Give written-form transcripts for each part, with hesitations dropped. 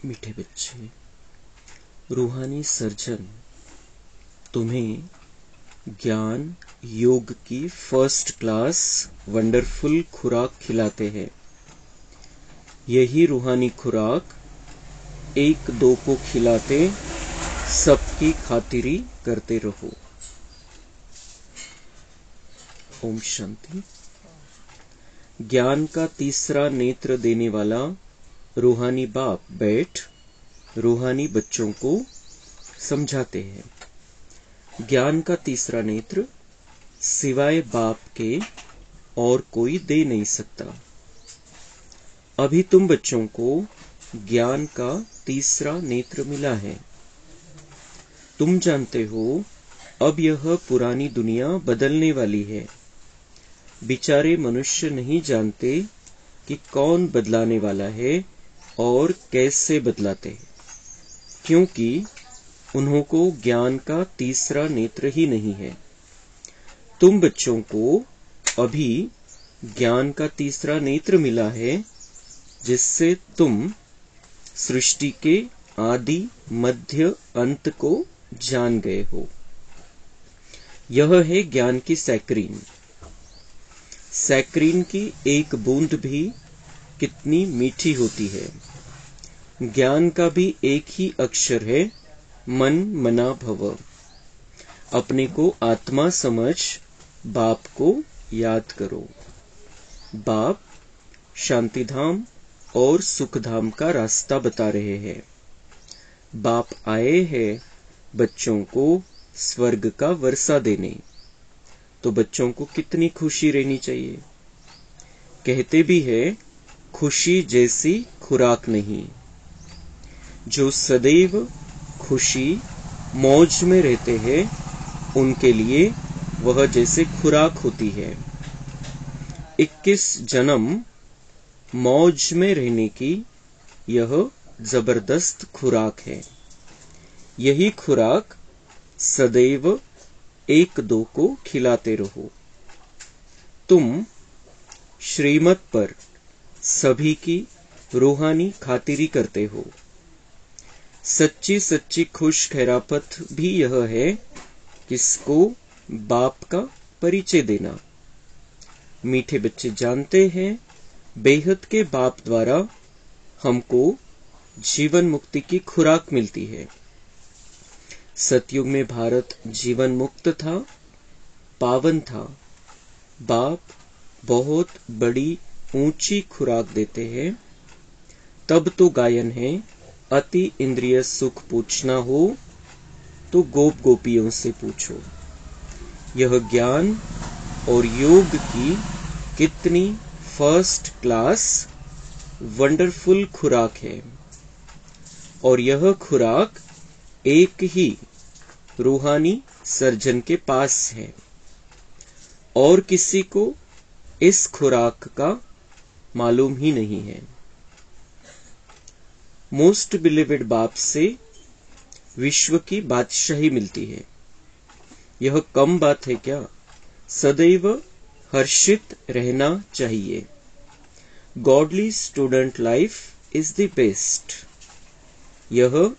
मीठे बच्चे, रूहानी सर्जन तुम्हें ज्ञान योग की फर्स्ट क्लास वंडरफुल खुराक खिलाते हैं। यही रूहानी खुराक एक दो को खिलाते सबकी खातिरी करते रहो। ओम शांति। ज्ञान का तीसरा नेत्र देने वाला रूहानी बाप बैठ रूहानी बच्चों को समझाते हैं। ज्ञान का तीसरा नेत्र सिवाय बाप के और कोई दे नहीं सकता। अभी तुम बच्चों को ज्ञान का तीसरा नेत्र मिला है। तुम जानते हो अब यह पुरानी दुनिया बदलने वाली है। बेचारे मनुष्य नहीं जानते कि कौन बदलाने वाला है और कैसे बदलाते हैं, क्योंकि उन्हों को ज्ञान का तीसरा नेत्र ही नहीं है। तुम बच्चों को अभी ज्ञान का तीसरा नेत्र मिला है, जिससे तुम सृष्टि के आदि मध्य अंत को जान गए हो। यह है ज्ञान की सैक्रीन। सैक्रीन की एक बूंद भी कितनी मीठी होती है। ज्ञान का भी एक ही अक्षर है, मन मना भव। अपने को आत्मा समझ बाप को याद करो। बाप शांतिधाम और सुखधाम का रास्ता बता रहे हैं। बाप आए हैं बच्चों को स्वर्ग का वर्षा देने, तो बच्चों को कितनी खुशी रहनी चाहिए। कहते भी है खुशी जैसी खुराक नहीं। जो सदैव खुशी मौज में रहते हैं, उनके लिए वह जैसे खुराक होती है। 21 जन्म मौज में रहने की यह जबरदस्त खुराक है। यही खुराक सदैव एक दो को खिलाते रहो। तुम श्रीमत पर सभी की रूहानी खातिरी करते हो। सच्ची सच्ची खुश खैरापत भी यह है किसको बाप का परिचय देना। मीठे बच्चे जानते हैं बेहद के बाप द्वारा हमको जीवन मुक्ति की खुराक मिलती है। सतयुग में भारत जीवन मुक्त था, पावन था। बाप बहुत बड़ी ऊंची खुराक देते हैं। तब तो गायन है, अति इंद्रिय सुख पूछना हो तो गोप गोपियों से पूछो। यह ज्ञान और योग की कितनी फर्स्ट क्लास वंडरफुल खुराक है। और यह खुराक एक ही रूहानी सर्जन के पास है, और किसी को इस खुराक का मालूम ही नहीं है। मोस्ट बिलीवेड बाप से विश्व की बादशाही मिलती है। यह कम बात है क्या? सदैव हर्षित रहना चाहिए। Godly student life is the best. यह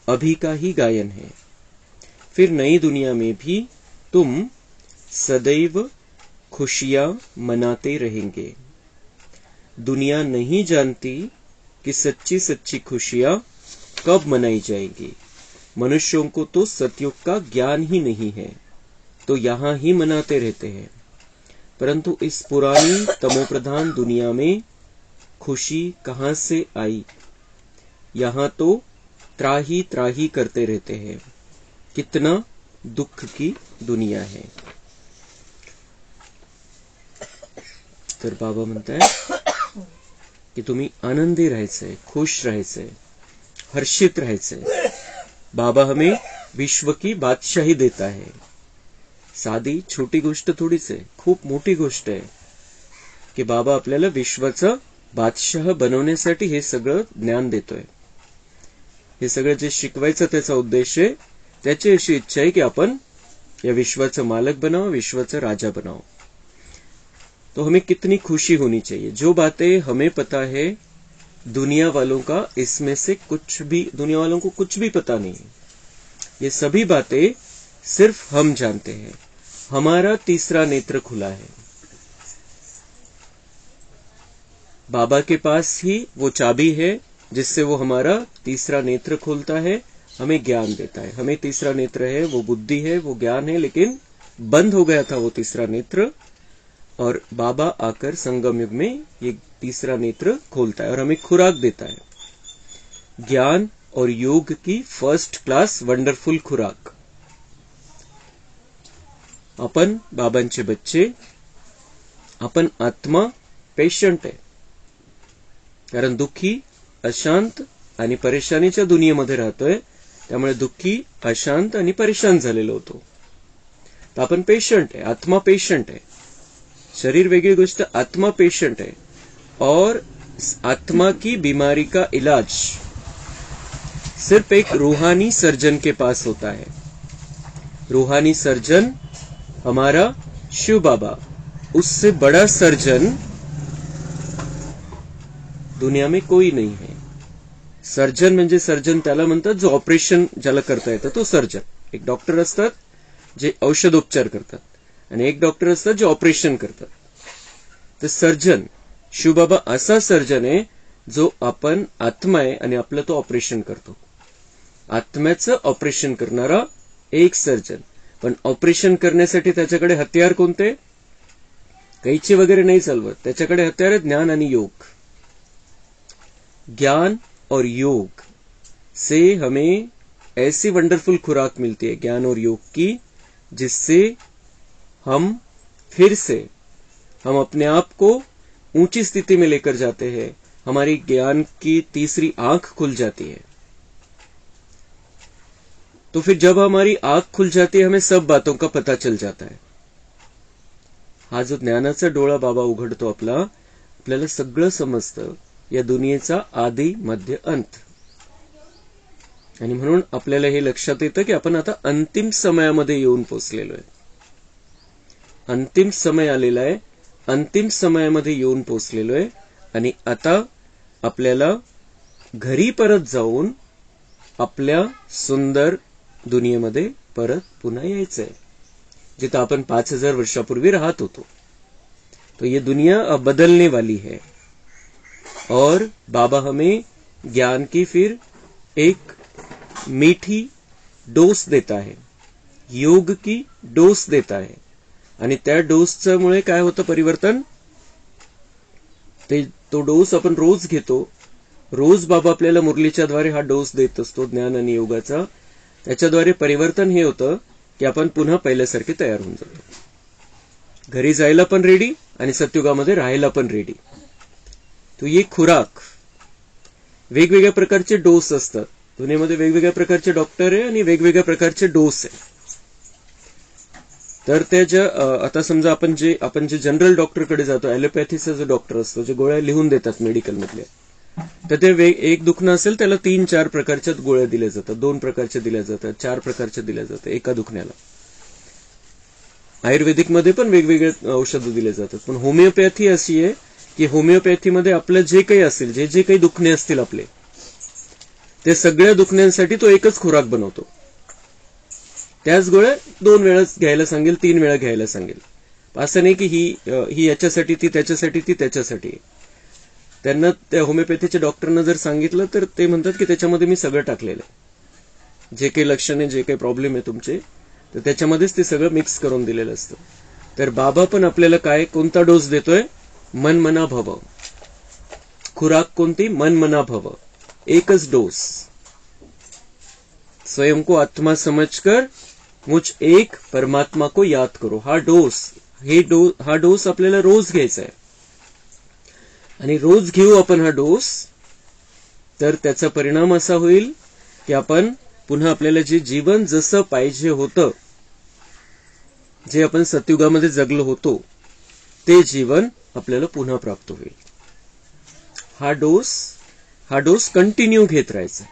अभी का ही गायन है। फिर नई दुनिया में भी तुम सदैव खुशियां मनाते रहेंगे। दुनिया नहीं जानती कि सच्ची सच्ची खुशियां कब मनाई जाएगी। मनुष्यों को तो सतयुग का ज्ञान ही नहीं है, तो यहां ही मनाते रहते हैं। परंतु इस पुरानी तमोप्रधान दुनिया में खुशी कहां से आई? यहां तो त्राही त्राही करते रहते हैं। कितना दुख की दुनिया है। तर बाबा म्हणताय की तुम्ही आनंदी राहायचंय, खुश राहायचंय, हर्षित राहायचंय। बाबा हमें विश्व की बादशाही देता है। साधी छोटी गोष्ट थोडीच आहे, खूप मोठी गोष्ट आहे की बाबा आपल्याला विश्वाचा बादशाह बनवण्यासाठी हे सगळं ज्ञान देतोय। हे सगळं जे शिकवायचं त्याचा उद्देश आहे, त्याची अशी इच्छा आहे की आपण या विश्वाचा मालक बनाओ, विश्वाचा राजा बनाओ। तो हमें कितनी खुशी होनी चाहिए। जो बातें हमें पता है दुनिया वालों को कुछ भी पता नहीं है। ये सभी बातें सिर्फ हम जानते हैं। हमारा तीसरा नेत्र खुला है। बाबा के पास ही वो चाबी है जिससे वो हमारा तीसरा नेत्र खोलता है, हमें ज्ञान देता है। हमें तीसरा नेत्र है, वो बुद्धि है, वो ज्ञान है, लेकिन बंद हो गया था वो तीसरा नेत्र, और बाबा आकर संगम युग में ये तीसरा नेत्र खोलता है और हमें खुराक देता है, ज्ञान और योग की फर्स्ट क्लास वंडरफुल खुराक। आपण बाबांचे बच्चे, आपण आत्मा पेशंट आहे, कारण दुःखी, अशांत आणि परेशानीच्या दुनियेमध्ये राहतोय, त्यामुळे दुःखी, अशांत आणि परेशान झालेलो होतो। तर आपण पेशंट आहे, आत्मा पेशंट आहे। शरीर वेगळी गोष्ट, आत्मा पेशंट है, और आत्मा की बीमारी का इलाज सिर्फ एक रूहानी सर्जन के पास होता है। रूहानी सर्जन हमारा शिव बाबा, उससे बड़ा सर्जन दुनिया में कोई नहीं है। सर्जन म्हणजे सर्जन त्याला म्हणतात जो ऑपरेशन ज्याला करता येतं तो सर्जन। एक डॉक्टर असतात जे औषधोपचार करतात आणि एक डॉक्टर असतात जे ऑपरेशन करतात। तर सर्जन शिवबाबा असा सर्जन आहे जो आपण आत्मा आहे आणि आपलं तो ऑपरेशन करतो। आत्म्याचं ऑपरेशन करणारा एक सर्जन, पण ऑपरेशन करण्यासाठी त्याच्याकडे हत्यार कोणते? कैची वगैरे नाही चालवत, त्याच्याकडे हत्यार आहे ज्ञान आणि योग। ज्ञान और योग से हमें ऐसी वंडरफुल खुराक मिलती है, ज्ञान और योग की, जिससे हम फिर से हम अपने आप को ऊंची स्थिति में लेकर जाते हैं। हमारी ज्ञान की तीसरी आंख खुल जाती है। तो फिर जब हमारी आंख खुल जाती है, हमें सब बातों का पता चल जाता है। हा जो ज्ञानाचा डोळा बाबा उघडतो आपल्याला सगळं समजतं, या दुनियेचा आदि मध्य अंत। आणि म्हणून आपल्याला हे लक्षात येतं की आपण आता अंतिम समयामध्ये येऊन पोहोचलेलो आहे। अंतिम समय आलेला आहे, अंतिम समयामध्ये येऊन पोहोचलेलो आहे, आणि आता आपल्याला घरी परत जाऊन आपल्या सुंदर दुनियेमध्ये परत पुन्हा यायचं आहे, जिथं आपण 5000 वर्षापूर्वी राहत होतो। तो ये दुनिया अब बदलने वाली है, और बाबा हमें ज्ञान की फिर एक मीठी डोस देता है, योग की डोस देता है, आणि त्या डोसच्यामुळे काय होतं परिवर्तन? तो डोस आपण रोज घेतो, रोज बाबा आपल्याला मुरलीच्या द्वारे हा डोस देत असतो ज्ञान आणि योगाचा। त्याच्याद्वारे परिवर्तन हे होतं की आपण पुन्हा पहिल्यासारखे तयार होऊन जातो, घरी जायला पण रेडी आणि सत्युगामध्ये राहायला पण रेडी। तो ये खुराक, वेगवेगळ्या प्रकारचे डोस असतात दुनियेमध्ये, वेगवेगळ्या प्रकारचे डॉक्टर आहे आणि वेगवेगळ्या प्रकारचे डोस आहे। तर त्याच्या आता समजा आपण जे जनरल डॉक्टरकडे जातो, ॲलोपॅथीचा जो डॉक्टर असतो, जे गोळ्या लिहून देतात मेडिकल मधल्या, तर ते एक दुखणं असेल त्याला 3-4 प्रकारच्या गोळ्या दिल्या जातात, 2 प्रकारच्या दिल्या जातात, 4 प्रकारच्या दिल्या जातात एका दुखण्याला। आयुर्वेदिक मध्ये पण वेगवेगळे औषधं दिले जातात, पण होमिओपॅथी अशी आहे की होमिओपॅथीमध्ये आपलं जे काही असेल, जे काही दुखणे असतील आपले, ते सगळ्या दुखण्यांसाठी तो एकच खुराक बनवतो। त्याच गोळ्या 2 वेळा घ्यायला सांगेल, 3 वेळा घ्यायला सांगेल। असं नाही की ही याच्यासाठी, ती त्याच्यासाठी, ती त्याच्यासाठी। त्यांना त्या होमिओपॅथीच्या डॉक्टरना जर सांगितलं तर ते म्हणतात की त्याच्यामध्ये मी सगळं टाकलेलं आहे, जे काही लक्षण आहे, जे काही प्रॉब्लेम आहे तुमचे, तर त्याच्यामध्येच ते सगळं मिक्स करून दिलेलं असतं। तर बाबा पण आपल्याला कोणता डोस देतोय? मन मना भव। खुराक कोणती? मन मना भव, एकच डोस। स्वयं को आत्मा समझकर मुझ एक परमात्मा को याद करो। हा डोस आपल्याला रोज घ्यायचा आहे, आणि रोज घेऊ आपण हा डोस, तर त्याचा परिणाम असा होईल की आपण पुन्हा आपल्याला जे जीवन जसं पाहिजे होतं, जे आपण सतयुगामध्ये जगलो होतो, ते जीवन आपल्याला पुन्हा प्राप्त होईल। हा डोस कंटिन्यू घेत राहायचा।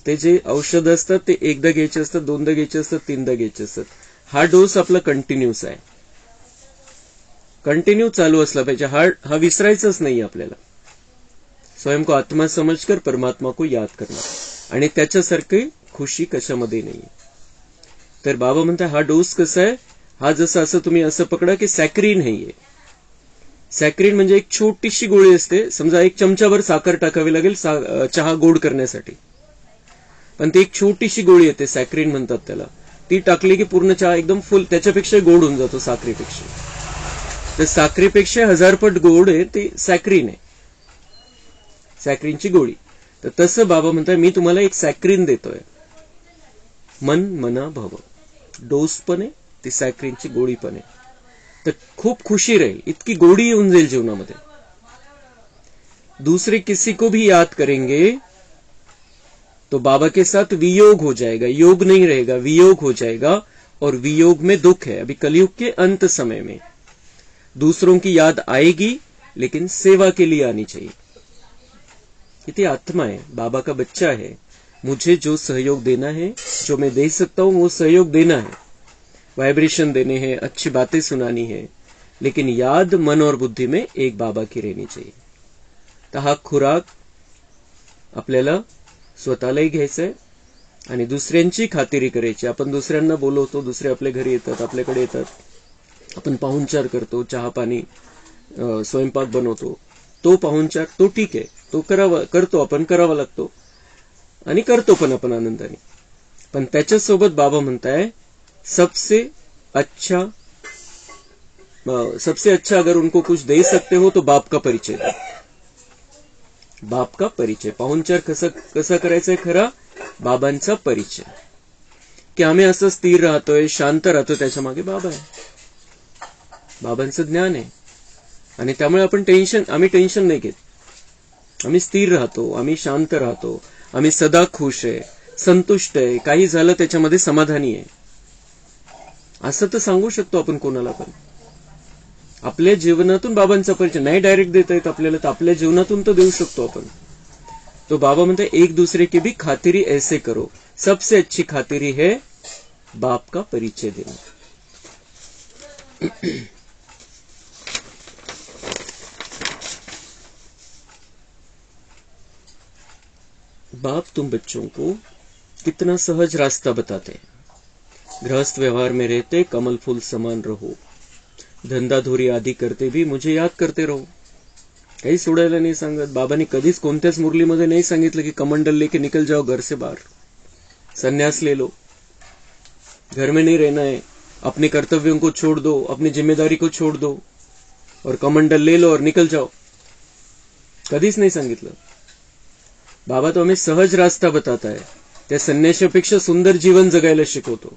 ते जे औषध असतात ते एकदा घ्यायचे असतात, 2दा घ्यायचे असतात, 3दा घ्यायचे असतात। हा डोस आपला कंटिन्यूस आहे, कंटिन्यू चालू असला पाहिजे। हा विसरायचाच नाही आपल्याला। स्वयं को आत्मा समझकर परमात्मा को याद करणार, आणि त्याच्यासारखी खुशी कशामध्ये नाही. तर बाबा म्हणतात हा डोस कसा आहे, हा जसं असं तुम्ही असं पकडा की सॅक्रिन नाहीये. सॅक्रिन म्हणजे एक छोटीशी गोळी असते, समजा एक चमचाभर साखर टाकावी लागेल चहा गोड करण्यासाठी, पण ती एक छोटीशी गोळी येते, सॅक्रिन म्हणतात त्याला. ती टाकली की पूर्ण चहा एकदम फुल, त्याच्यापेक्षा गोड होऊन जातो साखरेपेक्षा. तर साखरेपेक्षा 1000 पट गोड आहे ते सॅक्रिन आहे, सॅक्रिनची गोळी. तर तसं बाबा म्हणतात मी तुम्हाला एक सॅक्रिन देतोय, मन मना भव. डोस पण आहे, ती सॅक्रिनची गोळी पण आहे. तर खूप खुशी रहेल, इतकी गोडी येऊन जाईल जीवनामध्ये. दूसरे किसी को भी याद करेंगे तो बाबा के साथ वियोग हो जाएगा, योग नहीं रहेगा, वियोग हो जाएगा. और वियोग में दुख है. अभी कलयुग के अंत समय में दूसरों की याद आएगी, लेकिन सेवा के लिए आनी चाहिए. कितनी आत्मा है, बाबा का बच्चा है, मुझे जो सहयोग देना है, जो मैं दे सकता हूं वो सहयोग देना है, वाइब्रेशन देने हैं, अच्छी बातें सुनानी है, लेकिन याद मन और बुद्धी में एक बाबा की रहनी चाहिए. तर हा खुराक आपल्याला स्वतःलाही घ्यायचा आहे आणि दुसऱ्यांची खातिरी करायची. आपण दुसऱ्यांना बोलवतो, दुसरे आपल्या घरी येतात, आपल्याकडे येतात, आपण पाहुणचार करतो, चहा पाणी स्वयंपाक बनवतो. तो पाहुणचार तो ठीक आहे, तो करतो आपण, करावा लागतो आणि करतो पण आपण आनंदाने. पण त्याच्यासोबत बाबा म्हणताय सबसे अच्छा अगर उनको कुछ दे सकते हो तो बाप का परिचय दो. बाप का परिचय. पाहुणचार कसा करायचा आहे खरा, बाबांचा परिचय. की आम्ही असं स्थिर राहतोय, शांत राहतोय, त्याच्या मागे बाबा आहे, बाबांचं ज्ञान आहे. आणि त्यामुळे आम्ही टेन्शन नाही घेत. आम्ही स्थिर राहतो, आम्ही शांत राहतो, आम्ही सदा खुश आहे, संतुष्ट आहे, काही झालं त्याच्यामध्ये समाधानी आहे, असं तर सांगू शकतो आपण कोणाला पण. आपल्या जीवनातून बाबांचा परिचय नाही डायरेक्ट देता येत आपल्याला, तर आपल्या जीवनातून तर देऊ शकतो आपण. तो बाबा म्हणते एक दूसरे की भी खातिरी ऐसे करो, सबसे अच्छी खातिरी है बाप का परिचय देना. बाप तुम बच्चों को कितना सहज रास्ता बताते हैं. गृहस्थ व्यवहार में रहते कमल फूल समान रहो, धंदा धोरी आदि करते भी मुझे याद करते रहो. काही सोडायला नाही सांगत. बाबांनी कधीच कोणत्याच मुरलीमध्ये नाही सांगितलं की कमंडल लेके निकल जाओ घर से बाहर, संन्यास ले लो, घर में नहीं रहना है, अपने कर्तव्यों को छोड़ दो, अपनी जिम्मेदारी को छोड़ दो और कमंडल ले लो और निकल जाओ. कधीच नाही सांगितलं. बाबा तो हमें सहज रास्ता बताता है, त्या संन्याशापेक्षा सुंदर जीवन जगायला शिकवतो.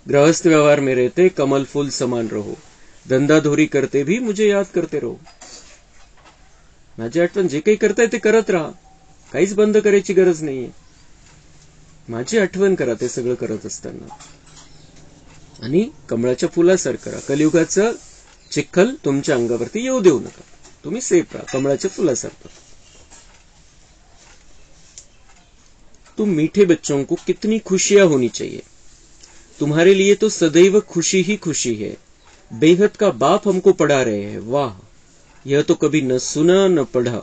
गृहस्थ व्यवहार में रहते कमल फूल समान रहो, धंदा धोरी करते भी मुझे याद करते रहो. माझी आठवण जे काही करताय ते करत राहा, काहीच बंद करायची गरज नाहीये. माझी आठवण करा ते सगळं करत असताना, आणि कमळाच्या फुलासारखं करा. कलियुगाचं चिखल तुमच्या अंगावरती येऊ देऊ नका, तुम्ही सेफ राहा कमळाच्या फुलासारखं. तुम मीठे बच्चों को कितनी खुशियां होनी चाहिए, तुम्हारे लिए तो सदैव खुशी ही खुशी है. बेहद का बाप हमको पढ़ा रहे हैं, वाह यह तो कभी न सुना न पढ़ा.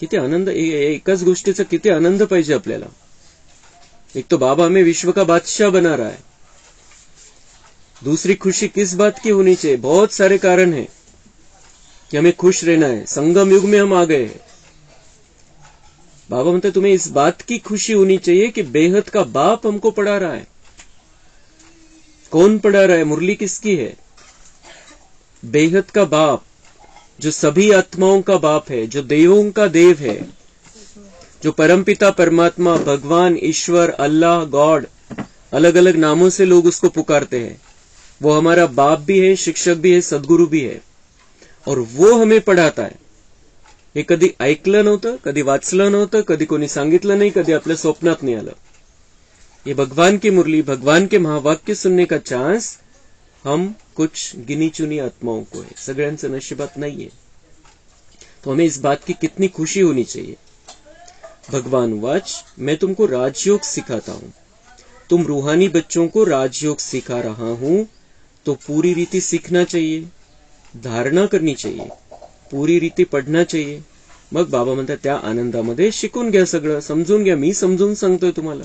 किती आनंद, एकाच गोष्टीचा किती आनंद पाहिजे आपल्याला. एक तो बाबा हमें विश्व का बादशाह बना रहा है. दूसरी खुशी किस बात की होनी चाहिए, बहुत सारे कारण हैं कि हमें खुश रहना है. संगम युग में हम आ गए हैं. बाबा म्हणते तुम्हें इस बात की खुशी होनी चाहिए कि बेहद का बाप हमको पढ़ा रहा है. कौन पढ़ा रहा है, मुरली किसकी है? बेहद का बाप, जो सभी आत्माओं का बाप है, जो देवों का देव है, जो परमपिता परमात्मा भगवान ईश्वर अल्लाह गॉड, अलग अलग नामों से लोग उसको पुकारते हैं. वो हमारा बाप भी है, शिक्षक भी है, सद्गुरु भी है, और वो हमें पढ़ाता है. हे कधी ऐकलं नव्हतं, कधी वाचलं नव्हतं, कधी कोणी सांगितलं नाही, कधी आपल्या स्वप्नात नाही आलं. ये भगवान की मुरली, भगवान के महावाक्य सुनने का चांस हम कुछ गिनी चुनी आत्माओं को है, सगळ्यांचं नशिबात नाहीये. तो हमें इस बात की कितनी खुशी होनी चाहिए. भगवान वाच, मैं तुमको राजयोग सिखाता हूं, तुम रूहानी बच्चों को राजयोग सिखा रहा हूं, तो पूरी रीति सीखना चाहिए, धारणा करनी चाहिए, पूरी रीति पढ़ना चाहिए, मग बाबा म्हणतात त्या आनंदामध्ये शिकून घ्या, सगळं समजून घ्या. मी समजून सांगतोय तुम्हाला,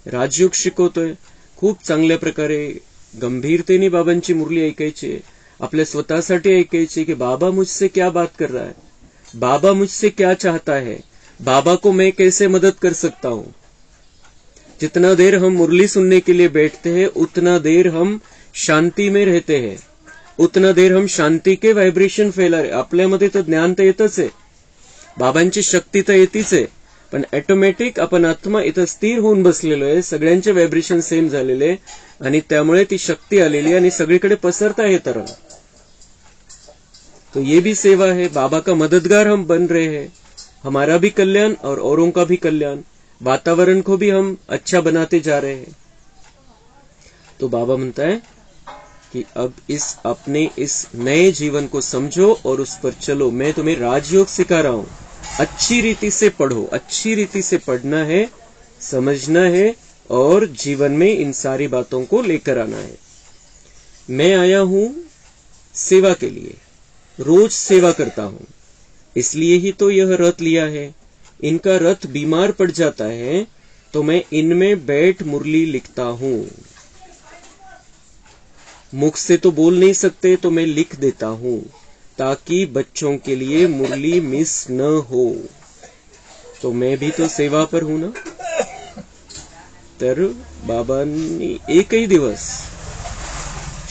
राजयोग शिकवतोय. खूप चांगल्या प्रकारे गंभीरतेने बाबांची मुरली ऐकायची, आपल्या स्वतःसाठी ऐकायची की बाबा मुझसे क्या बात कर रहा है, बाबा मुझसे क्या चाहता है, बाबा को मैं कैसे मदद कर सकता हूं. जितना देर हम मुरली सुनने के लिए बैठते हैं उतना देर हम शांति में रहते हैं, उतना देर हम शांती के व्हायब्रेशन फैला रहे. आपल्यामध्ये तर ज्ञान तर येतच आहे, बाबांची शक्ती तर येतीच आहे, पण ऑटोमॅटिक आपण आत्मा इथं स्थिर होऊन बसलेलो आहे, सगळ्यांचे व्हायब्रेशन सेम झालेले आणि त्यामुळे ती शक्ती आलेली आणि सगळीकडे पसरता है तरंग. तो ये भी सेवा है. बाबा का मददगार हम बन रहे हैं, हमारा भी कल्याण और औरों का भी कल्याण, वातावरण को भी हम अच्छा बनाते जा रहे हैं. तो बाबा म्हणता है कि अब अपने इस नए जीवन को समझो और उस पर चलो. मैं तुम्हें राजयोग सिखा रहा हूं, अच्छी रीति से पढ़ो. अच्छी रीति से पढ़ना है, समझना है और जीवन में इन सारी बातों को लेकर आना है. मैं आया हूं सेवा के लिए, रोज सेवा करता हूं, इसलिए ही तो यह रथ लिया है. इनका रथ बीमार पड़ जाता है तो मैं इनमें बैठ मुरली लिखता हूं. मुख से तो बोल नहीं सकते तो मैं लिख देता हूं, ताकि बच्चों के लिए मुरली मिस न हो. तो मैं भी तो सेवा पर हूं ना. तर बाबांनी एकही दिवस,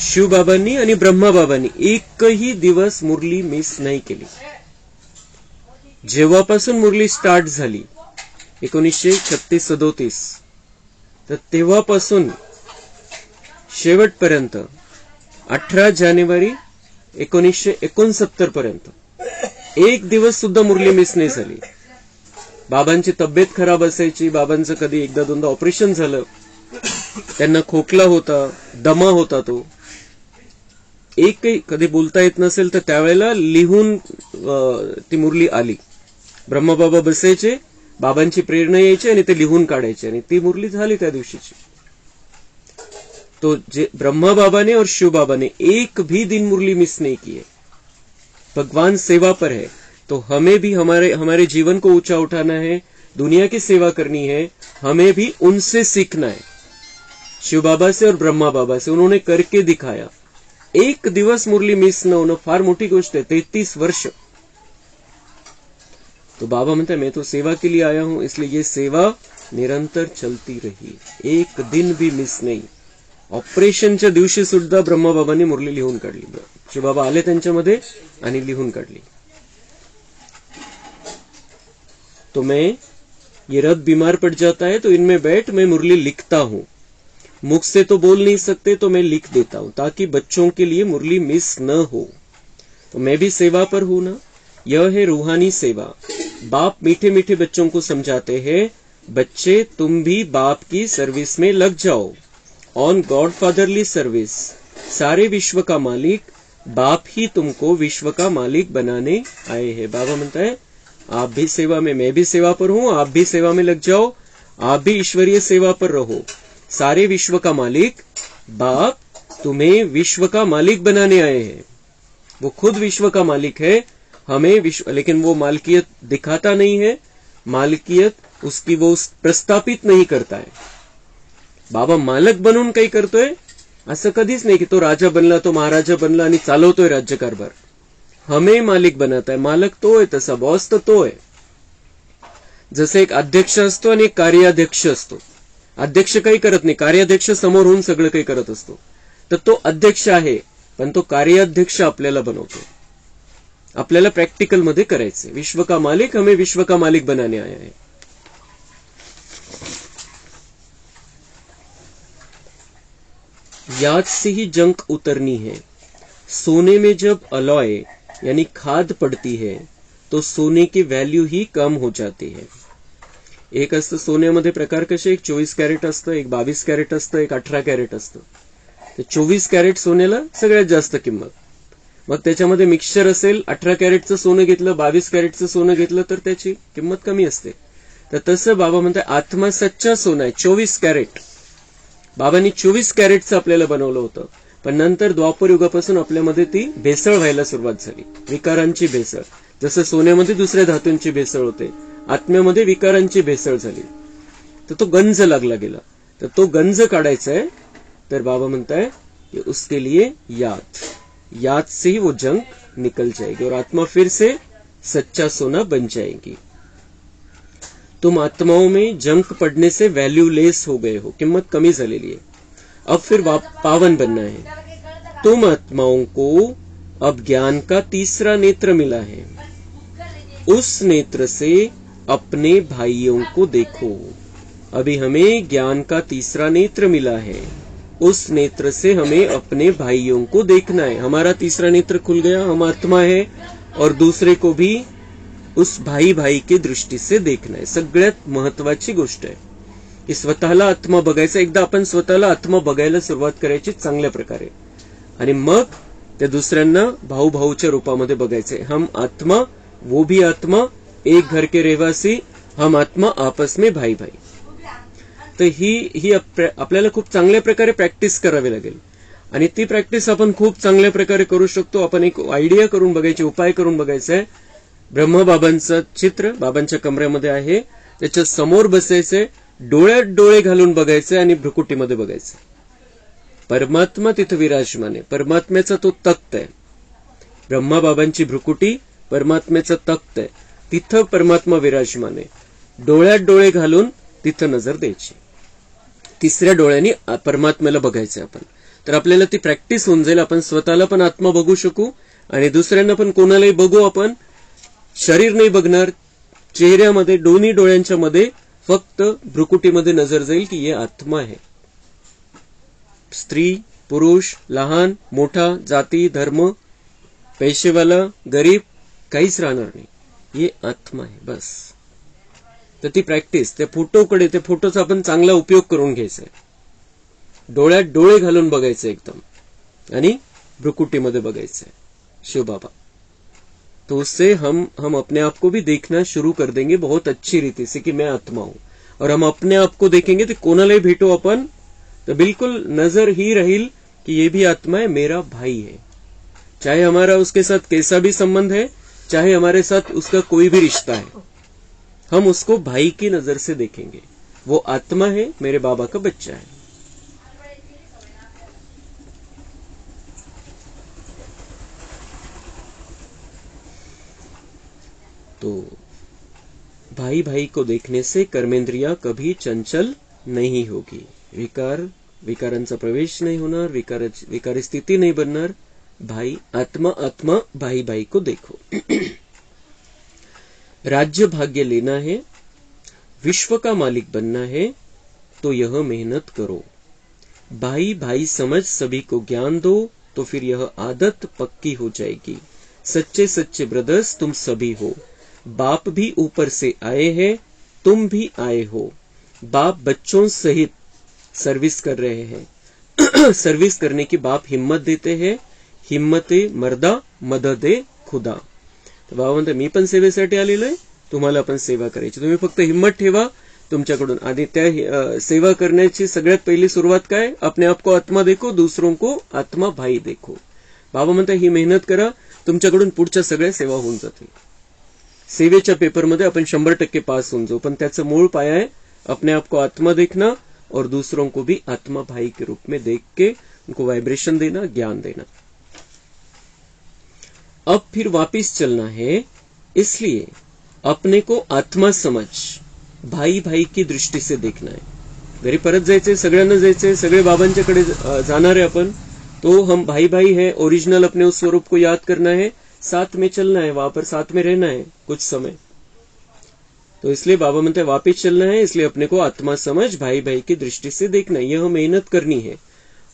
शिवबाबांनी आणि ब्रह्माबाबांनी एकही दिवस मुरली मिस नाही केली. जेव्हापासून मुरली स्टार्ट झाली 1936-37, तर तेव्हापासून शेवटपर्यंत 18 जानेवारी 1969 पर्यंत एक दिवस सुद्धा मुरली मिस नाही झाली. बाबांची तब्येत खराब असायची, बाबांचं कधी एकदा दोनदा ऑपरेशन झालं, त्यांना खोकला होता, दमा होता, तो एकही कधी बोलता येत नसेल तर त्यावेळेला लिहून ती मुरली आली. ब्रह्मबाबा बसायचे, बाबांची प्रेरणा यायची आणि ते लिहून काढायचे आणि ती मुरली झाली त्या दिवशीची. तो जे ब्रह्मा बाबा ने और शिव बाबा ने एक भी दिन मुरली मिस नहीं की है. भगवान सेवा पर है, तो हमें भी हमारे जीवन को ऊंचा उठाना है, दुनिया की सेवा करनी है, हमें भी उनसे सीखना है. शिव बाबा से और ब्रह्मा बाबा से उन्होंने करके दिखाया. एक दिवस मुरली मिस न होणं फार मोठी गोष्ट है. 33 वर्ष. तो बाबा म्हणता मैं तो सेवा के लिए आया हूं, इसलिए ये सेवा निरंतर चलती रही, एक दिन भी मिस नहीं. ऑपरेशनच्या दिवशी सुद्धा ब्रह्माबाबांनी मुरली लिहून काढली. शिवबाबा आले त्यांच्यामध्ये आणि लिहून काढली. तो मैं ये रथ बीमार पड़ जाता है तो इनमें बैठ मैं मुरली लिखता हूं. मुख से तो बोल नहीं सकते तो मैं लिख देता हूं, ताकि बच्चों के लिए मुरली मिस न हो. तो मैं भी सेवा पर हूं ना. यह है रूहानी सेवा. बाप मीठे मीठे बच्चों को समझाते हैं, बच्चे तुम भी बाप की सर्विस में लग जाओ, ऑन गॉड फादरली सर्विस. सारे विश्व का मालिक बाप ही तुमको विश्व का मालिक बनाने आए हैं. बाबा म्हणता है आप भी सेवा में, मैं भी सेवा पर हूं, आप भी सेवा में लग जाओ, आप भी ईश्वरीय सेवा पर रहो. सारे विश्व का मालिक बाप तुम्हें विश्व का मालिक बनाने आए हैं. वो खुद विश्व का मालिक है, हमें विश्व, लेकिन वो मालकियत दिखाता नहीं है, मालकियत उसकी वो प्रस्थापित नहीं करता है. बाबा मालक बनून काही करतोय असं कधीच नाही की तो राजा बनला, तो महाराजा बनला आणि चालवतोय राज्यकारभार. हमें मालिक बनत आहे. मालक तो आहे, तसा बॉस तर तो आहे. जसे एक अध्यक्ष असतो आणि एक कार्याध्यक्ष असतो. अध्यक्ष काही करत नाही, कार्याध्यक्ष समोर होऊन सगळं काही करत असतो. तर तो अध्यक्ष आहे, पण तो कार्याध्यक्ष आपल्याला बनवतो. आपल्याला प्रॅक्टिकल मध्ये करायचंय. विश्व का मालिक, हमें विश्व का मालिक बनाने आया है. याद से ही जंक उतरनी है. सोने में जब अलॉय यानी खाद पड़ती है तो सोने की वैल्यू ही कम हो जाती है. एक असतं सोन्यामध्ये प्रकार कसे, एक 24 कॅरेट असतं, एक 22 कॅरेट असतं, एक 18 कॅरेट असतं. तर 24 कॅरेट सोन्याला सगळ्यात जास्त किंमत. मग त्याच्यामध्ये मिक्सचर असेल, 18 कॅरेटचं सोनं घेतलं, 22 कॅरेटचं सोनं घेतलं तर त्याची किंमत कमी असते. तर तसं बाबा म्हणतात आत्मा सच्चा सोना आहे, 24 कॅरेट. बाबांनी 24 कॅरेटचं आपल्याला बनवलं होतं, पण नंतर द्वापर युगापासून आपल्यामध्ये ती भेसळ व्हायला सुरुवात झाली, विकारांची भेसळ. जसं सोन्यामध्ये दुसऱ्या धातूंची भेसळ होते, आत्म्यामध्ये विकारांची भेसळ झाली, तर तो गंज लागला गेला. तर तो गंज काढायचा आहे, तर बाबा म्हणताय कि उसके लिए याद से ही वो जंग निकल जाएगी और आत्मा फिर से सच्चा सोना बन जाएगी. तुम आत्माओं में जंक पड़ने से वैल्यूलेस हो गए हो, कीमत कमी झालेली है. अब फिर पावन बनना है. तुम आत्माओं को अब ज्ञान का तीसरा नेत्र मिला है. उस नेत्र से अपने भाइयों को देखो. अभी हमें ज्ञान का तीसरा नेत्र मिला है, उस नेत्र से हमें अपने भाइयों को देखना है. हमारा तीसरा नेत्र खुल गया, हम आत्मा है, और दूसरे को भी उस भाई की दृष्टी से देखना आहे. सगळ्यात महत्वाची गोष्ट आहे की स्वतःला आत्मा बघायचा. एकदा आपण स्वतःला आत्मा बघायला सुरुवात करायची चांगल्या प्रकारे, आणि मग त्या दुसऱ्यांना भाऊच्या रूपामध्ये बघायचे. हम आत्मा, वो भी आत्मा, एक घर के रहवासी, हम आत्मा, आपस में भाई. तर ही आपल्याला खूप चांगल्या प्रकारे प्रॅक्टिस करावी लागेल, आणि ती प्रॅक्टिस आपण खूप चांगल्या प्रकारे करू शकतो. आपण एक आयडिया करून बघायची, उपाय करून बघायचा आहे. ब्रह्मबाबांचं चित्र बाबांच्या कमऱ्यामध्ये आहे, त्याच्या समोर बसायचंय, डोळ्यात डोळे घालून बघायचे आणि भ्रुकुटीमध्ये बघायचं. परमात्मा तिथं विराजमान आहे, परमात्म्याचा तो तख्त आहे. ब्रह्मबाबांची भ्रुकुटी परमात्म्याचं तख्त आहे, तिथं परमात्मा विराजमान आहे. डोळ्यात डोळे घालून तिथं नजर द्यायची, तिसऱ्या डोळ्यांनी परमात्म्याला बघायचं आपण. तर आपल्याला ती प्रॅक्टिस होऊन जाईल. आपण स्वतःला पण आत्मा बघू शकू आणि दुसऱ्यांना पण कोणालाही बघू. आपण शरीर नाही बघणार, चेहऱ्यामध्ये दोन्ही डोळ्यांच्या मध्ये फक्त भ्रुकुटीमध्ये नजर जाईल की हे आत्मा आहे. स्त्री पुरुष, लहान मोठा, जाती धर्म, पैसेवाला गरीब काहीच राहणार नाही, हे आत्मा आहे बस. तर ती प्रॅक्टिस, त्या फोटोचा आपण चांगला उपयोग करून घ्यायचा आहे. डोळ्यात डोळे घालून बघायचं एकदम, आणि भ्रुकुटीमध्ये बघायचं. शिव बाबा, तो उससे हम अपने आप को भी देखना शुरू कर देंगे बहुत अच्छी रीति से कि मैं आत्मा हूं. और हम अपने आप को देखेंगे तो कोणालाही भेटो आपण, तो बिल्कुल नजर ही रहेल कि ये भी आत्मा है, मेरा भाई है. चाहे हमारा उसके साथ कैसा भी संबंध है, चाहे हमारे साथ उसका कोई भी रिश्ता है, हम उसको भाई की नजर से देखेंगे. वो आत्मा है, मेरे बाबा का बच्चा है. तो भाई को देखने से कर्मेंद्रिया कभी चंचल नहीं होगी. विकारांचा प्रवेश नहीं होणार, विकारी स्थिति नहीं बनणार. भाई आत्मा भाई को देखो. राज्य भाग्य लेना है, विश्व का मालिक बनना है, तो यह मेहनत करो. भाई समझ सभी को ज्ञान दो, तो फिर यह आदत पक्की हो जाएगी. सच्चे ब्रदर्स तुम सभी हो. बाप भी ऊपर से आए हैं, तुम भी आए हो. बाप बच्चों सहित सर्विस कर रहे हैं. सर्विस करने की बाप हिम्मत देते हैं. हिम्मते मर्दा मददे खुदा. तर बाबा म्हणतात मी पण सेवेसाठी आलेलो आहे, तुम्हाला पण सेवा करायची. तुम्ही फक्त हिम्मत ठेवा तुमच्याकडून. आणि त्या सेवा करण्याची सगळ्यात पहिली सुरुवात काय? अपने आप को आत्मा देखो, दूसरों को आत्मा भाई देखो. बाबा म्हणतात ही मेहनत करा, तुमच्याकडून पुढच्या सगळ्या सेवा होऊन जातील. सेवेच्या पेपरमध्ये आपण 100% पास होऊन जाऊ, पण त्याचं मूळ पाया आहे अपने आप को आत्मा देखना और दूसरों को भी आत्मा भाई के रूप में देख के उनको वाइब्रेशन देना, ज्ञान देना. अब फिर वापिस चलना है, इसलिए अपने को आत्मा समझ भाई की दृष्टी से देखना है. घरी परत जायचंय, सगळ्यांना जायचंय, सगळे बाबांच्याकडे जाणार आहे आपण. तो हम भाई है, ओरिजिनल अपने उस स्वरूप को याद करना है, साथ में चलना है, वहां पर साथ में रहना है कुछ समय. तो इसलिए बाबा म्हणते वापिस चलना है, इसलिए अपने को आत्मा समझ भाई की दृष्टि से देखना है. यह मेहनत करनी है,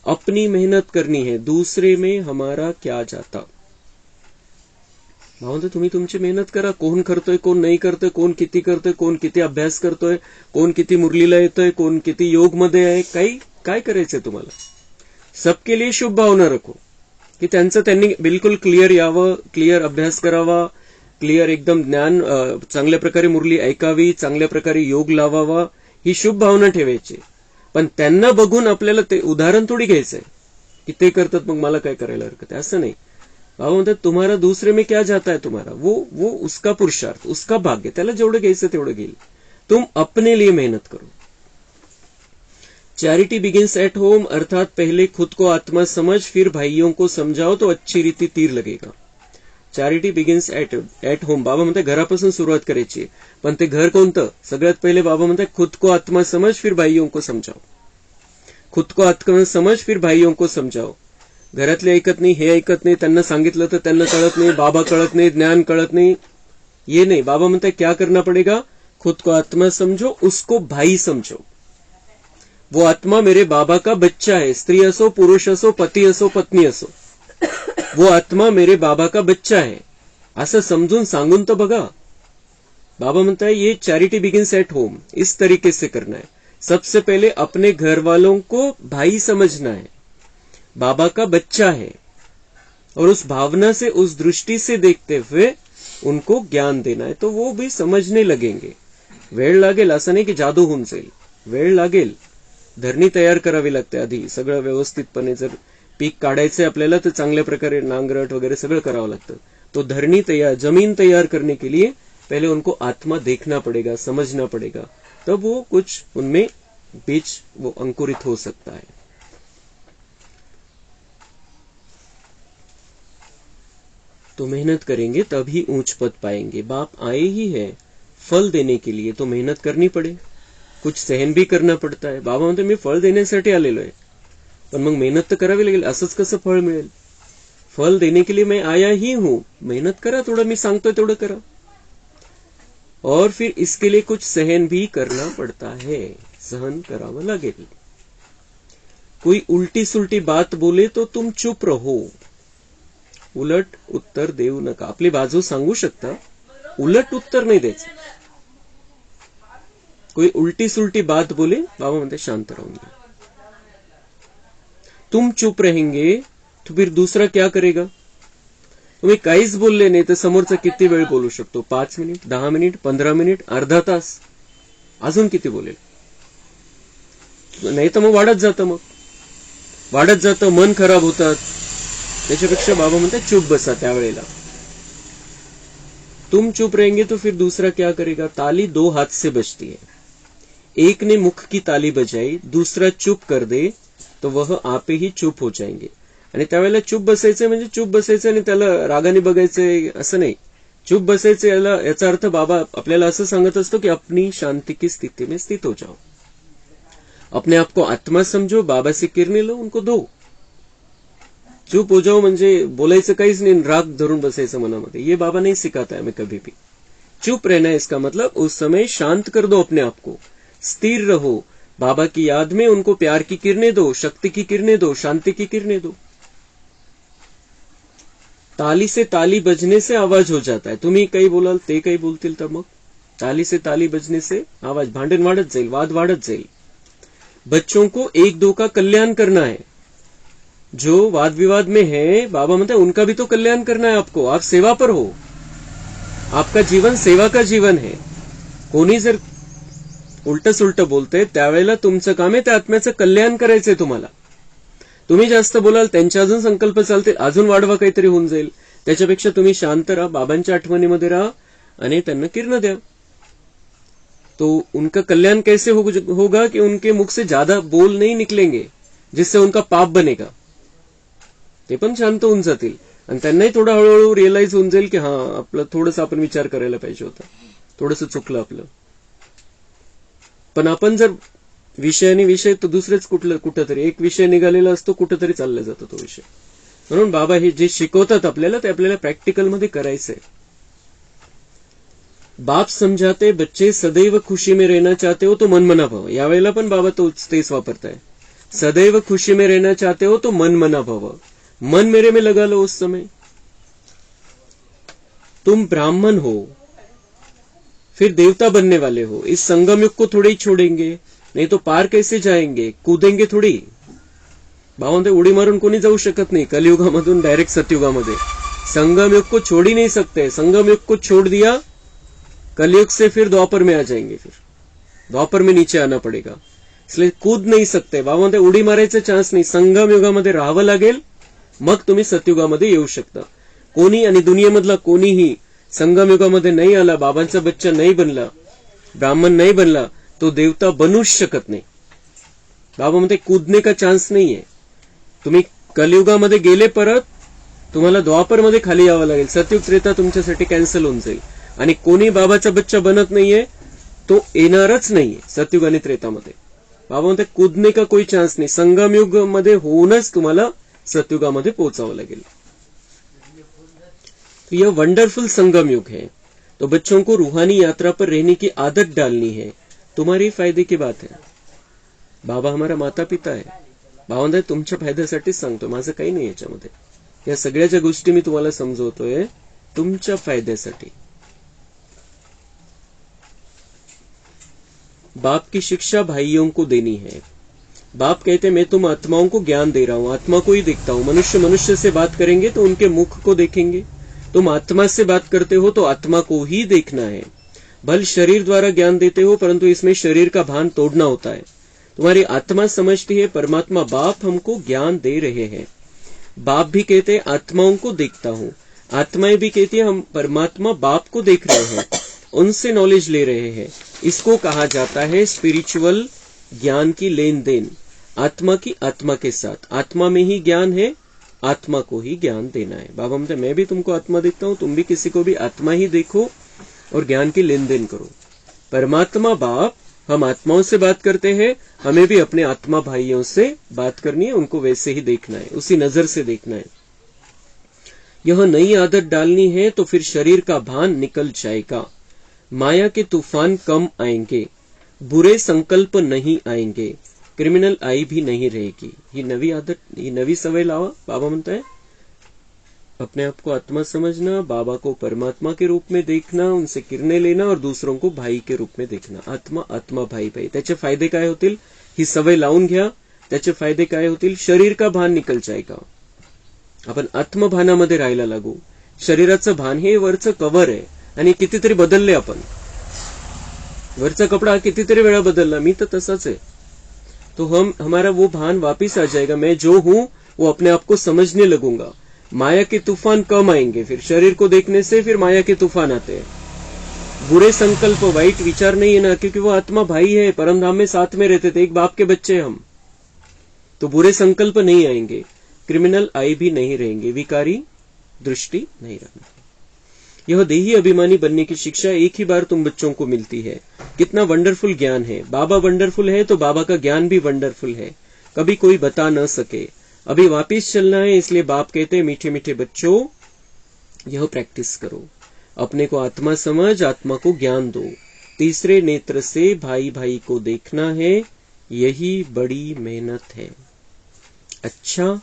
अपनी मेहनत करनी है, दूसरे में हमारा क्या जाता. भावंत तुम्ही तुमची मेहनत करा. कोण करतोय, कोण नाही करतोय, कोण किती करतोय, कोण किती अभ्यास करतोय, कोण किती मुरलीला येतोय, कोण किती योग मध्ये आहे, काय करायचंय तुम्हाला. सबके लिए शुभ भावना रखो, की त्यांनी बिलकुल क्लिअर यावं, क्लिअर अभ्यास करावा, क्लिअर एकदम ज्ञान, चांगल्या प्रकारे मुरली ऐकावी, चांगल्या प्रकारे योग लावावा, ही शुभ भावना ठेवायची. पण त्यांना बघून आपल्याला ते उदाहरण थोडी घ्यायचंय की ते करतात मग मला काय करायला हरकत आहे, असं नाही. बाबा म्हणतात तुम्हारा दूसरे में क्या जाता है तुम्हारा, वो उसका पुरुषार्थ, उसका भाग्य, त्याला जेवढं घ्यायचं तेवढं घेईल, तुम अपने लिए मेहनत करो. चैरिटी बिगिंस एट होम, अर्थात पहले खुद को आत्मा समझ फिर भाइयों को समझाओ तो अच्छी रीती तीर लगेगा. Charity begins at home. बाबा म्हणतात घरापासून सुरुवात करायची, पण ते घर कोणतं? सगळ्यात पहिले बाबा म्हणतात खुद को आत्मा समझ फिर भाइयों को समझाओ. खुद को आत्मा समझ फिर भाइयों को समझाओ. घरातले ऐकत नाही, हे ऐकत नाही, त्यांना सांगितलं तर त्यांना कळत नाही, बाबा कळत नाही, ज्ञान कळत नाही, ये नहीं. बाबा म्हणतात क्या करना पड़ेगा? खुद को आत्मा समझो, उसको भाई समझो. वो आत्मा मेरे बाबा का बच्चा है, स्त्री असो, पुरुष असो, पती असो, पत्नी असो, वो आत्मा मेरे बाबा का बच्चा है, असं समजून सांगून तो बघा. बाबा म्हणता है ये चैरिटी बिगिंस एट होम, इस तरीके से करना है. सबसे पहले अपने घर वालों को भाई समझना है, बाबा का बच्चा है, और उस भावना से, उस दृष्टि से देखते हुए उनको ज्ञान देना है, तो वो भी समझने लगेंगे. वेळ लागेल, असं नाही की जादू होऊन जाईल, वेळ लागेल. धरणी तयार करावी लागते आधी सगळं व्यवस्थितपणे. जर पीक काढायचे आपल्याला तर चांगल्या प्रकारे नांगरट वगैरह सगळं करावं लागतं. तो धरणी तैयार, जमीन तैयार करने के लिए पहले उनको आत्मा देखना पड़ेगा, समझना पड़ेगा, तब वो कुछ उनमें बीज वो अंकुरित हो सकता है. तो मेहनत करेंगे तभी ऊंच पद पाएंगे. बाप आए ही है फल देने के लिए, तो मेहनत करनी पड़े, कुछ सहन भी करना पड़ता है. बाबा म्हणते मी फळ देण्यासाठी आलेलो आहे, पण मग मेहनत तर करावी लागेल. असंच कसं फळ मिळेल? फल देने के लिए मैं आया ही हूं, मेहनत करा, थोडं मी सांगतोय तेवढं करा. और फिर इसके लिए कुछ सहन भी करना पड़ता है, सहन करावं लागेल. कोई उल्टी सुलटी बात बोले तो तुम चुप रहो, उलट उत्तर देऊ नका. आपली बाजू सांगू शकता, उलट उत्तर नाही द्यायचं. कोई उल्टी सुलटी बात बोले, बाबा म्हणते शांत राहून घ्या. तुम चुप रहेंगे तो फिर दूसरा क्या करेगा? तुम्ही काहीच बोलले नाही तर समोरचा किती वेळ बोलू शकतो? 5 मिनिट, 10 मिनिट, 15 मिनिट, अर्धा तास, अजून किती बोलेल? नाही तर मग वाढत जातं, मन खराब होतात. त्याच्यापेक्षा बाबा म्हणतात चुप बसा त्यावेळेला. तुम चुप रहेंगे तो फिर दूसरा क्या करेगा? ताली 2 हाथ से बजती है, एक ने मुख की ताली बजाई, दूसरा चुप कर दे तो वह आपे ही चुप हो जाएंगे. आणि त्यावेळेला चुप बसायचं म्हणजे चुप बसायचं आणि त्याला रागाने बघायचंय असं नाही. चुप बसायचं याचा अर्थ बाबा आपल्याला असं सांगत असतो की अपनी शांति की स्थिति में स्थित हो जाओ, अपने आप को आत्मा समझो, बाबा से किरणें लो, उनको दो. चुप हो जाओ म्हणजे बोलायचं काहीच नाही, राग धरून बसायचं मनामध्ये, ये बाबा नहीं सिखाता है हमें कभी भी. चुप रहना है इसका मतलब उस समय शांत कर दो अपने आप को, स्थिर रहो, बाबा की याद में उनको प्यार की किरणें दो, शक्ति की किरणें दो, शांति की किरणें दो. ताली से ताली बजने से आवाज हो जाता है. तुम्ही काही बोलाल, ते काही बोलतील, तर मग ताली से ताली बजने से आवाज, भांडण वाढत जाईल, वाद वाढत जाईल. बच्चों को एक दो का कल्याण करना है. जो वाद विवाद में है, बाबा म्हणते उनका भी तो कल्याण करना है आपको. आप सेवा पर हो, आपका जीवन सेवा का जीवन है. कोणी जर उलट सुलट बोलते त्यावेळेला तुमचं काम आहे त्या आत्म्याचं कल्याण करायचंय तुम्हाला. तुम्ही जास्त बोलाल, त्यांचे अजून संकल्प चालतील, अजून वाढवा काहीतरी होऊन जाईल. त्याच्यापेक्षा तुम्ही शांत राहा, बाबांच्या आठवणीमध्ये राहा आणि त्यांना किरण द्या. तो उनका कल्याण कैसे होगा कि उनके मुख से ज्यादा बोल नहीं निकलेंगे जिससे उनका पाप बनेगा. ते पण शांत होऊन जातील आणि त्यांनाही थोडं हळूहळू रिअलाइज होऊन जाईल की हा आपलं थोडंसं आपण विचार करायला पाहिजे होता, थोडंसं चुकलं आपलं. पण आपण जर विषयाने विषय तर दुसरेच कुठंतरी एक विषय निघालेला असतो, कुठंतरी चालला जातो तो विषय. म्हणून बाबा हे जे शिकवतात आपल्याला ते आपल्याला प्रॅक्टिकल मध्ये करायचंय. बाप समझाते बच्चे सदैव खुशी में रहना चाहते हो तो मन मना भव. यावेळेला पण बाबा तेच वापरताय. सदैव खुशी में रहना चाहते हो तो मन मना भव. मन मेरे में लगा लो उस समय. तुम ब्राह्मण हो, फिर देवता बनने वाले हो. इस संगम युग को थोड़े ही छोड़ेंगे, नहीं तो पार कैसे जाएंगे? कूदेंगे थोड़ी. भावांते उडी मारून कोणी जाऊ शकत नाही कलियुगामधून डायरेक्ट सतयुगामध्ये. संगम युग को छोड़ ही नहीं सकते. संगम युग को छोड़ दिया, कलयुग से फिर द्वापर में आ जाएंगे, फिर द्वापर में नीचे आना पड़ेगा. इसलिए कूद नहीं सकते. भावांते उडी मारायचा चान्स नाही. संगम युगामध्ये राहावं लागेल, मग तुम्ही सतयुगामध्ये येऊ शकता. कोणी आणि दुनियेमधला कोणीही संगमयुगामध्ये नाही आला, बाबांचा बच्चा नाही बनला, ब्राह्मण नाही बनला, तो देवता बनूच शकत नाही. बाबा म्हणते कूदने का चान्स नाहीये. तुम्ही कलियुगामध्ये गेले परत, तुम्हाला द्वापरमध्ये खाली यावं लागेल. सतयुग त्रेता तुमच्यासाठी कॅन्सल होऊन जाईल. आणि कोणी बाबाचा बच्चा बनत नाहीये, तो येणारच नाहीये सतयुग आणि त्रेतामध्ये. बाबा म्हणते कूदने का कोई चान्स नहीं, संगमयुग मध्ये होऊनच तुम्हाला सतयुगामध्ये पोहोचावं लागेल. तो यह वंडरफुल संगम युग है. तो बच्चों को रूहानी यात्रा पर रहने की आदत डालनी है. तुम्हारी फायदे की बात है. बाबा हमारा माता पिता आहे. बाबा म्हणतात तुमच्या फायद्यासाठीच सांगतो, माझं काही नाही याच्यामध्ये. या सगळ्या ज्या गोष्टी मी तुम्हाला समजवतोय तुमच्या फायद्यासाठी. बाप की शिक्षा भाइयों को देनी है. बाप कहते मैं तुम आत्माओं को ज्ञान दे रहा हूं, आत्मा को ही देखता हूं. मनुष्य मनुष्य से बात करेंगे तो उनके मुख को देखेंगे. तुम आत्मा से बात करते हो तो आत्मा को ही देखना है. भल शरीर द्वारा ज्ञान देते हो, परंतु इसमें शरीर का भान तोड़ना होता है. तुम्हारी आत्मा समझती है परमात्मा बाप हमको ज्ञान दे रहे हैं. बाप भी कहते आत्माओं को देखता हूं, आत्माएं भी कहती है हम परमात्मा बाप को देख रहे हैं, उनसे नॉलेज ले रहे हैं. इसको कहा जाता है स्पिरिचुअल ज्ञान की लेन देन. आत्मा की आत्मा के साथ, आत्मा में ही ज्ञान है, आत्मा को ही ज्ञान देना है. बाबा मतलब मैं भी तुमको आत्मा देखता हूं, तुम भी किसी को भी आत्मा ही देखो और ज्ञान की लेन देन करो. परमात्मा बाप, हम आत्माओं से बात करते हैं, हमें भी अपने आत्मा भाइयों से बात करनी है, उनको वैसे ही देखना है, उसी नजर से देखना है. यह नई आदत डालनी है तो फिर शरीर का भान निकल जाएगा. माया के तूफान कम आएंगे, बुरे संकल्प नहीं आएंगे, क्रिमिनल आई भी नहीं रहेगी. ही नवी आदत, ही नवी सवय लावा. बाबा म्हणता है अपने आप को आत्मा समझना, बाबा को परमात्मा के रूप में देखना, उनसे किरणें लेना और दूसरों को भाई के रूप में देखना. आत्मा आत्मा भाई भाई. त्याचे फायदे काय होतील, ही सवय लावून घ्या. त्याचे फायदे काय होतील, शरीर का भान निकल जाएगा. आपण आत्मभानामध्ये राहायला लागू. शरीराचं भान हे वरचं कव्हर आहे आणि कितीतरी बदलले आपण. वरचा कपडा कितीतरी वेळा बदलला, मी तर तसाच आहे. तो हमारा वो भान वापिस आ जाएगा. मैं जो हूं वो अपने आप को समझने लगूंगा. माया के तूफान कम आएंगे, फिर शरीर को देखने से फिर माया के तूफान आते हैं. बुरे संकल्प, वाइट विचार नहीं है ना, क्योंकि वो आत्मा भाई है, परमधाम में साथ में रहते थे, एक बाप के बच्चे हम. तो बुरे संकल्प नहीं आएंगे, क्रिमिनल आई भी नहीं रहेंगे, विकारी दृष्टि नहीं रखना. यह देही अभिमानी बनने की शिक्षा एक ही बार तुम बच्चों को मिलती है. कितना वंडरफुल ज्ञान है. बाबा वंडरफुल है तो बाबा का ज्ञान भी वंडरफुल है, कभी कोई बता न सके. अभी वापिस चलना है, इसलिए बाप कहते हैं मीठे मीठे बच्चों यह प्रैक्टिस करो. अपने को आत्मा समझ, आत्मा को ज्ञान दो. तीसरे नेत्र से भाई भाई को देखना है, यही बड़ी मेहनत है. अच्छा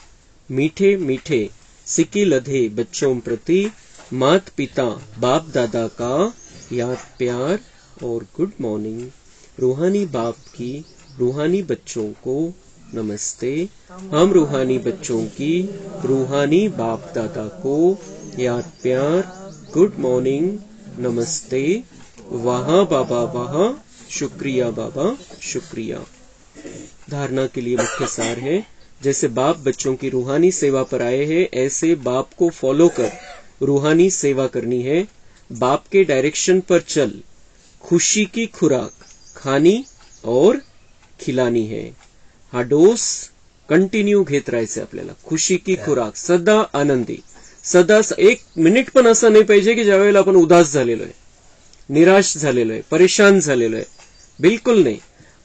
मीठे मीठे सिक्की लधे बच्चों प्रति मात पिता बाप दादा का याद प्यार और गुड मॉर्निंग. रूहानी बाप की रूहानी बच्चों को नमस्ते. हम रूहानी बच्चों की रूहानी बाप दादा को याद प्यार, गुड मॉर्निंग, नमस्ते. वहां बाबा वहां, शुक्रिया बाबा शुक्रिया. धारणा के लिए मुख्य सार है, जैसे बाप बच्चों की रूहानी सेवा पर आए हैं, ऐसे बाप को फॉलो कर रूहानी सेवा करनी है. बाप के डायरेक्शन पर चल. खुशी की खुराक खानी और खिलानी है. हा डोस कंटिन्यू घेत राहायचे आपल्याला. खुशी की खुराक, सदा आनंदी, सदा. एक मिनिट पण असं नाही पाहिजे की ज्यावेळेला आपण उदास झालेलो आहे, निराश झालेलो आहे, परेशान झालेलो आहे. बिलकुल नाही.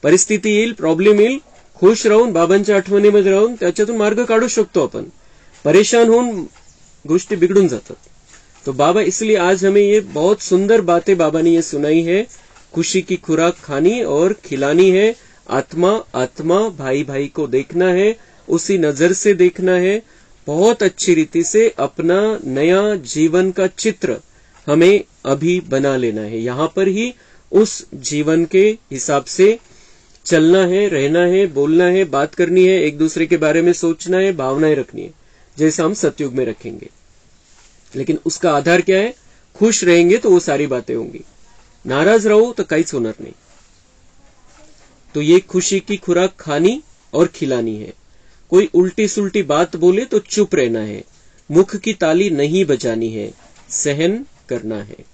परिस्थिती येईल, प्रॉब्लेम येईल, खुश राहून बाबांच्या आठवणीमध्ये राहून त्याच्यातून मार्ग काढू शकतो आपण. परेशान होऊन गोष्टी बिगड़ून जातात. तो बाबा इसलिए आज हमें ये बहुत सुंदर बातें बाबा ने ये सुनाई है. खुशी की खुराक खानी और खिलानी है. आत्मा आत्मा भाई भाई को देखना है, उसी नजर से देखना है. बहुत अच्छी रीति से अपना नया जीवन का चित्र हमें अभी बना लेना है. यहाँ पर ही उस जीवन के हिसाब से चलना है, रहना है, बोलना है, बात करनी है, एक दूसरे के बारे में सोचना है, भावनाएं रखनी है, जैसा हम सतयुग में रखेंगे. लेकिन उसका आधार क्या है? खुश रहेंगे तो वो सारी बातें होंगी, नाराज रहो तो काहीच होणार नहीं. तो ये खुशी की खुराक खानी और खिलानी है. कोई उल्टी सुल्टी बात बोले तो चुप रहना है. मुख की ताली नहीं बजानी है, सहन करना है।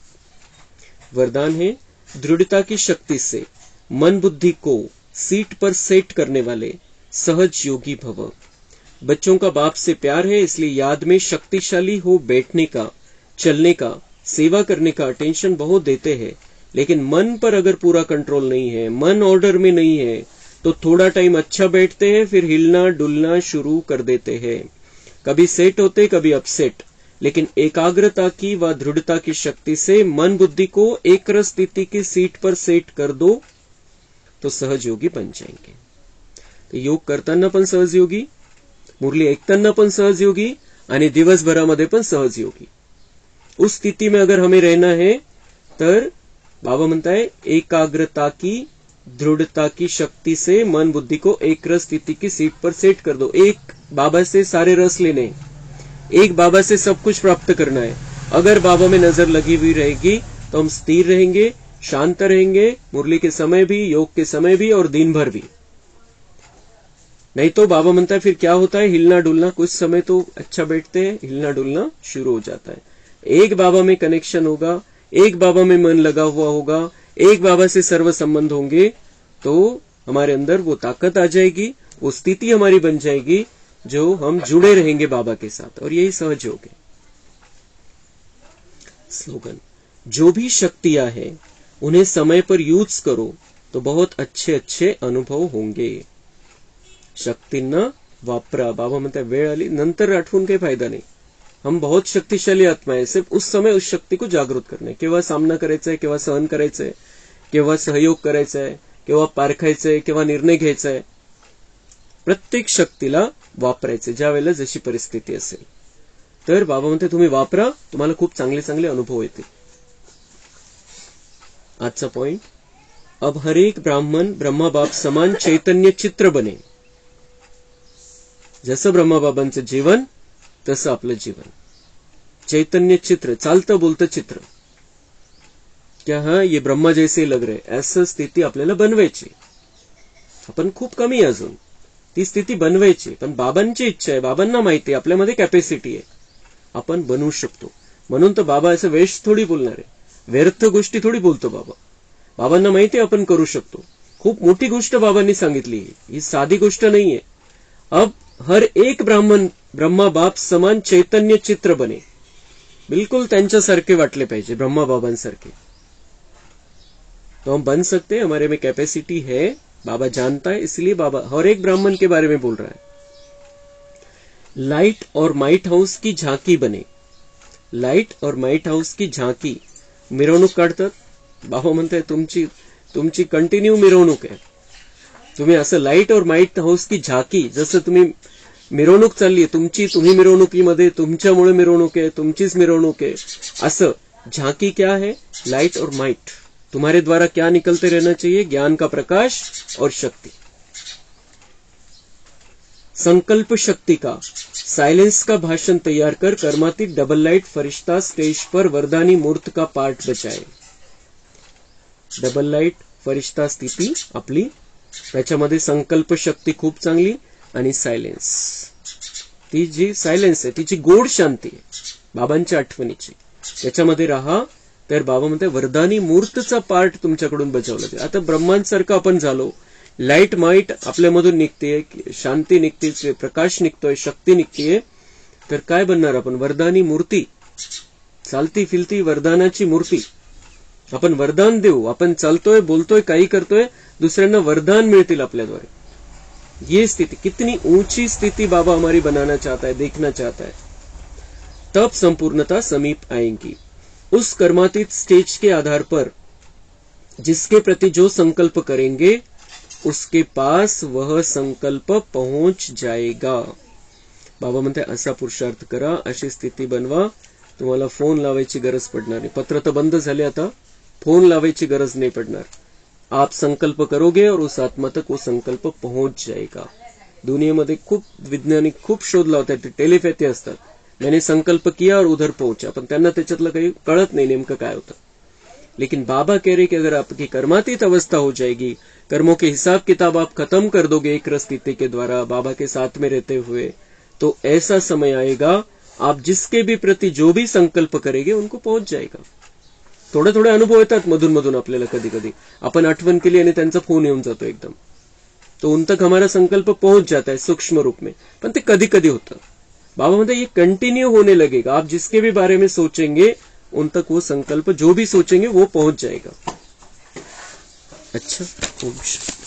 वरदान है, दृढ़ता की शक्ति से मन बुद्धि को सीट पर सेट करने वाले सहज योगी भव। बच्चों का बाप से प्यार है, इसलिए याद में शक्तिशाली हो बैठने का, चलने का, सेवा करने का अटेंशन बहुत देते हैं। लेकिन मन पर अगर पूरा कंट्रोल नहीं है, मन ऑर्डर में नहीं है, तो थोड़ा टाइम अच्छा बैठते हैं, फिर हिलना डुलना शुरू कर देते हैं। कभी सेट होते, कभी अपसेट। लेकिन एकाग्रता की व दृढ़ता की शक्ति से मन बुद्धि को एक रस स्थिति की सीट पर सेट कर दो तो सहज योगी बन जाएंगे। तो योग करताना पण सहज योगी, मुरली ऐकताना पण सहज योगी आणि दिवसभरामध्ये पण सहज योगी। उस स्थिति में अगर हमें रहना है तर बाबा म्हणताय एकाग्रता की दृढ़ता की शक्ति से मन बुद्धि को एक रस स्थिति की सीट पर सेट कर दो। एक बाबा से सारे रस लेने, एक बाबा से सब कुछ प्राप्त करना है। अगर बाबा में नजर लगी हुई रहेगी तो हम स्थिर रहेंगे, शांत रहेंगे, मुरली के समय भी, योग के समय भी और दिन भर भी। नहीं तो बाबा म्हणता है फिर क्या होता है, हिलना डुलना, कुछ समय तो अच्छा बैठते हैं, हिलना डुलना शुरू हो जाता है। एक बाबा में कनेक्शन होगा, एक बाबा में मन लगा हुआ होगा, एक बाबा से सर्व संबंध होंगे, तो हमारे अंदर वो ताकत आ जाएगी, वो स्थिति हमारी बन जाएगी जो हम जुड़े रहेंगे बाबा के साथ, और यही सहज योग है। स्लोगन, जो भी शक्तियां हैं उन्हें समय पर यूज करो तो बहुत अच्छे अच्छे अनुभव होंगे। शक्तींना वापरा। बाबा म्हणतात वेळ आली नंतर आठवून काही फायदा नाही। हम बहुत शक्तिशाली आत्मा है, सिर्फ उस समय उस शक्ति को जागृत करणे। केव्हा सामना करायचा आहे, केव्हा सहन करायचंय, केव्हा सहयोग करायचा आहे, केव्हा पारखायचंय, केव्हा निर्णय घ्यायचा आहे, प्रत्येक शक्तीला वापरायचे ज्या वेळेला जशी परिस्थिती असेल। तर बाबा म्हणते तुम्ही वापरा, तुम्हाला खूप चांगले चांगले अनुभव येतील। आजचा पॉइंट, अब हर एक ब्राह्मण ब्रह्मा बाप समान चैतन्य चित्र बने। जसं ब्रह्माबाबांचं जीवन तसं आपलं जीवन, चैतन्य चित्र, चालतं बोलतं चित्र। क्या हाँ ये ब्रह्मा जैसे लग रहे, ऐसी स्थिती आपल्याला बनवायची। आपण खूप कमी अजून ती स्थिती बनवायची, पण बाबांची इच्छा आहे, बाबांना माहिती आहे आपल्यामध्ये कॅपॅसिटी आहे, आपण बनवू शकतो। म्हणून तर बाबा असं वेस्ट थोडी बोलणार आहे, व्यर्थ गोष्टी थोडी बोलतो बाबा। बाबांना माहिती आहे आपण करू शकतो। खूप मोठी गोष्ट बाबांनी सांगितली, ही साधी गोष्ट नाहीये। अब हर एक ब्राह्मण ब्रह्मा बाप समान चैतन्य चित्र बने, बिल्कुल त्यांच्यासारखे वाटले पाहिजे, ब्रह्मा बाबांसारखे। तो हम बन सकते हैं, हमारे में कैपेसिटी है, बाबा जानता है, इसलिए बाबा हर एक ब्राह्मण के बारे में बोल रहा है। लाइट और माइट हाउस की झांकी बने। लाइट और माइट हाउस की झांकी, मिरवणूक काढतात बाबा म्हणताय तुमची कंटिन्यू मिरवणूक आहे। तुम्ही असं लाइट और माइट हाउस की झांकी, जसं तुम्ही मिरवणूक चालली तुमची, तुम्ही मिरवणुकीमध्ये, तुमच्यामुळे मिरवणूक आहे, तुमचीच मिरवणूक आहे, असं झांकी क्या है, लाइट और माइट। तुम्हारे द्वारा क्या निकलते रहना चाहिए, ज्ञान का प्रकाश और शक्ति। संकल्प शक्ति का साइलेंस का भाषण तैयार कर कर्मातीत डबल लाइट फरिश्ता स्टेज पर वरदानी मूर्त का पार्ट बचाए। डबल लाइट फरिश्ता स्थिती आपली, त्याच्यामध्ये संकल्प शक्ती खूप चांगली आणि सायलेन्स, ती जी सायलेन्स आहे तिची गोड शांती आहे बाबांच्या आठवणीची, त्याच्यामध्ये राहा। तर बाबा म्हणते वरदानी मूर्तचा पार्ट तुमच्याकडून बजावला जाईल। आता ब्रह्मांसारखं आपण झालो, लाईट माईट आपल्यामधून निघतेय, शांती निघते, प्रकाश निघतोय, शक्ती निघतेय, तर काय बनणार आपण, वरदानी मूर्ती, चालती फिरती वरदानाची मूर्ती। आपण वरदान देऊ, आपण चालतोय, बोलतोय, काही करतोय, दुसऱ्यांना वरदान मिळतील आपल्याद्वारे। ये स्थिति, कितनी ऊंची स्थिति बाबा हमारी बनाना चाहता है, देखना चाहता है। तब संपूर्णता समीप आएंगी। उस कर्मातीत स्टेज के आधार पर जिसके प्रति जो संकल्प करेंगे उसके पास वह संकल्प पहुंच जाएगा। बाबा म्हणते असा पुरुषार्थ करा, अशी स्थिती बनवा, तुम्हाला फोन लावायची गरज पडणार नाही। पत्र तर बंद झाले, आता फोन लावायची गरज नहीं पड़णार। आप संकल्प करोगे और उस आत्मा तक वो संकल्प पहुंच जाएगा। दुनियेमध्ये खूप वैज्ञानिक खूप शोध लावतात, टेलिपॅथी असतात, मैंने संकल्प किया और उधर पहुंचा, पण त्यांना त्याच्यातलं काही कळत नाही नेमकं काय होतं। लेकिन बाबा कह रहे कि अगर आपकी कर्मातीत अवस्था हो जाएगी, कर्मों के हिसाब किताब आप खत्म कर दोगे एक रस स्थिति के द्वारा बाबा के साथ में रहते हुए, तो ऐसा समय आएगा आप जिसके भी प्रति जो भी संकल्प करेंगे उनको पहुंच जाएगा. थोडे थोडे अनुभव येतात मधून मधून आपल्याला. कधी कधी आपण आठवण केली आणि त्यांचा फोन येऊन जातो एकदम, तो उन तक हमारा संकल्प पहुंच जाता है सूक्ष्म रूप में. पण ते कधी कधी होतं. बाबा म्हणते ये कंटिन्यू होने लगेगा. आप जिसके भी बारे में सोचेंगे उन तक वो संकल्प जो भी सोचेंगे वो पहुंच जाएगा. अच्छा, ओम शांति.